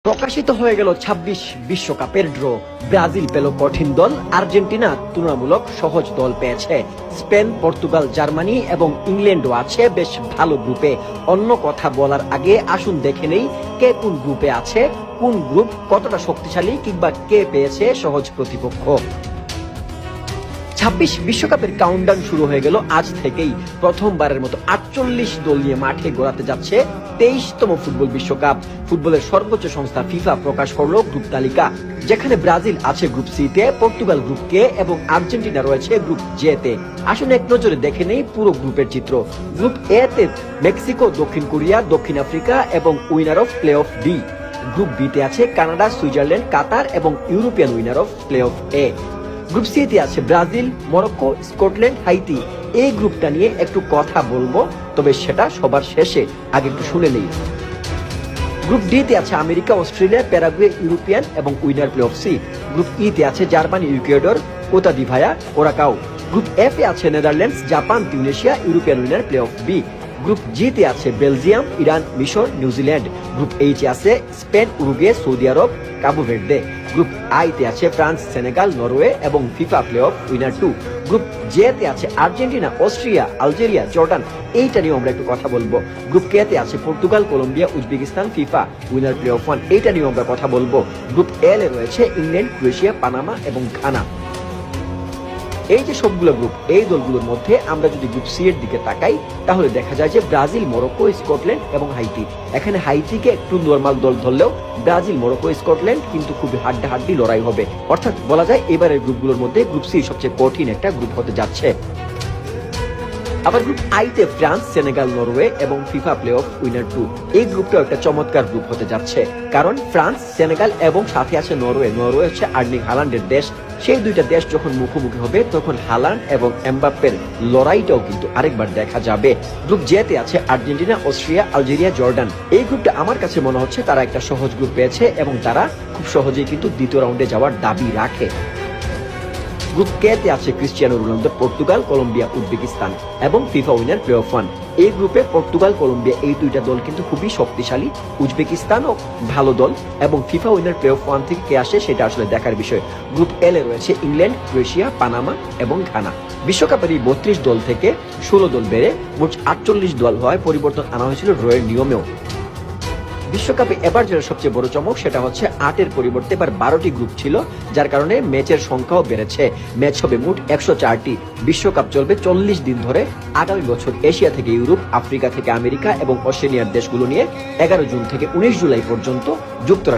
প্রকাশিত হয়ে গেল ২৬ বিশ্বকাপের ড্র। ব্রাজিল পেল কঠিন দল, আর্জেন্টিনা তুলনামূলক সহজ দল পেয়েছে। স্পেন, পর্তুগাল, জার্মানি এবং ইংল্যান্ডও আছে বেশ ভালো গ্রুপে। অন্য কথা বলার আগে আসুন দেখে নেই কে কোন গ্রুপে আছে, কোন গ্রুপ কতটা শক্তিশালী কিংবা কে পেয়েছে সহজ প্রতিপক্ষ। ২৬ বিশ্বকাপের কাউন্টডাউন শুরু হয়ে গেল আজ থেকেই। প্রথমবারের মতো ৪৮ দল নিয়ে মাঠে গড়াতে যাচ্ছে ২৩তম ফুটবল বিশ্বকাপ। ফুটবলের সর্বোচ্চ সংস্থা ফিফা প্রকাশ করলো গ্রুপ তালিকা, যেখানে ব্রাজিল আছে গ্রুপ সি তে, পর্তুগাল গ্রুপ কে এবং আর্জেন্টিনা রয়েছে গ্রুপ জে তে। আসুন এক নজরে দেখে নেই পুরো গ্রুপের চিত্র। গ্রুপ এ তে মেক্সিকো, দক্ষিণ কোরিয়া, দক্ষিণ আফ্রিকা এবং winner of play off D. Group B তে আছে কানাডা, সুইজারল্যান্ড, কাতার এবং European winner of play off A. Group C তে আছে ব্রাজিল, মরক্কো, স্কটল্যান্ড, হাইতি। এই গ্রুপটা নিয়ে একটু কথা বলবো, তবে সেটা সবার শেষে, আগে একটু শুনে নেই। গ্রুপ ডি তে আছে আমেরিকা, অস্ট্রেলিয়া, প্যারাগুয়ে, ইউরোপিয়ান এবং winner play off C. Group E তে আছে Germany, Ecuador, Cote, Curacao. Group F এ আছে Netherlands, Japan, Tunisia, European winner play off B. Group G তে আছে বেলজিয়াম, ইরান, মিশর, নিউজিল্যান্ড। গ্রুপ এইচ এ আছে স্পেন, উরুগুয়ে, সৌদি আরব, কাবু ভের্দে। গ্রুপ আই তে আছে ফ্রান্স, সেনেগাল, নরওয়ে এবং FIFA play of winner 2। Group J তে আছে আর্জেন্টিনা, অস্ট্রিয়া, আলজেরিয়া, জর্ডান। এইটা নিয়ে আমরা একটু কথা বলবো। গ্রুপ কে তে আছে Portugal, Colombia, Uzbekistan, FIFA winner play off 1। এইটা নিয়ে আমরা কথা বলবো। গ্রুপ এল এ রয়েছে ইংল্যান্ড, ক্রোয়েশিয়া, পানামা এবং ঘানা। এই যে সবগুলো গ্রুপ, এই দলগুলোর মধ্যে আমরা যদি গ্রুপ সি এর দিকে তাকাই, তাহলে দেখা যায় যে ব্রাজিল, মরক্কো, স্কটল্যান্ড এবং হাইতি। এখানে হাইতিকে একটু নরমাল দল ধরলেও ব্রাজিল, মরক্কো, স্কটল্যান্ড কিন্তু খুবই হাড্ডাহাড্ডি লড়াই হবে। অর্থাৎ বলা যায় এবারের গ্রুপগুলোর মধ্যে গ্রুপ সি সবচেয়ে কঠিন একটা গ্রুপ হতে যাচ্ছে। আবার গ্রুপ আই তে ফ্রান্স, সেনেগাল, নরওয়ে এবং ফিফা প্লে অফ উইনার 2। এই গ্রুপটাও একটা চমৎকার গ্রুপ হতে যাচ্ছে, কারণ ফ্রান্স, সেনেগাল এবং সাথে আছে নরওয়ে। নরওয়ে হচ্ছে আর্লিং হালান্ডের দেশ। সেই দুইটা দেশ যখন মুখোমুখি হবে, তখন হালান্ড এবং এমবাপ্পের লড়াইটাও কিন্তু আরেকবার দেখা যাবে। গ্রুপ জে তে আছে আর্জেন্টিনা, অস্ট্রিয়া, আলজেরিয়া, জর্ডান। এই গ্রুপটা আমার কাছে মনে হচ্ছে তারা একটা সহজ গ্রুপ পেয়েছে এবং তারা খুব সহজেই কিন্তু দ্বিতীয় রাউন্ডে যাওয়ার দাবি রাখে। গ্রুপ কে তে আছে Cristiano Ronaldo, Portugal, Colombia, Uzbekistan এবং ফিফা উইনার প্লে অফ 1। এই গ্রুপে পর্তুগাল, কলম্বিয়া এই দুইটা দল কিন্তু খুবই শক্তিশালী। উজবেকিস্তানও ভালো দল এবং ফিফা উইনার প্লে অফ 1 থেকে কে আসে সেটা আসলে দেখার বিষয়। গ্রুপ এল এ রয়েছে ইংল্যান্ড, ক্রোয়েশিয়া, পানামা এবং ঘানা। বিশ্বকাপের এই ৩২ দল থেকে ১৬ দল বেড়ে মোট ৪৮ দল হওয়ায় পরিবর্তন আনা হয়েছিল ড্রয়ের নিয়মেও। বিশ্বকাপে এবার যেটা সবচেয়ে বড় চমক, সেটা হচ্ছে ৮-এর পরিবর্তে এবার ১২টি গ্রুপ ছিল, যার কারণে ম্যাচের সংখ্যাও বেড়েছে। ম্যাচ হবে মোট ১০৪টি। বিশ্বকাপ চলবে ৪০ দিন ধরে। আগামী বছর এশিয়া থেকে ইউরোপ, আফ্রিকা থেকে আমেরিকা এবং অস্ট্রেলিয়ার দেশগুলো নিয়ে ১১ জুন থেকে ১৯ জুলাই পর্যন্ত যুক্তরাষ্ট্র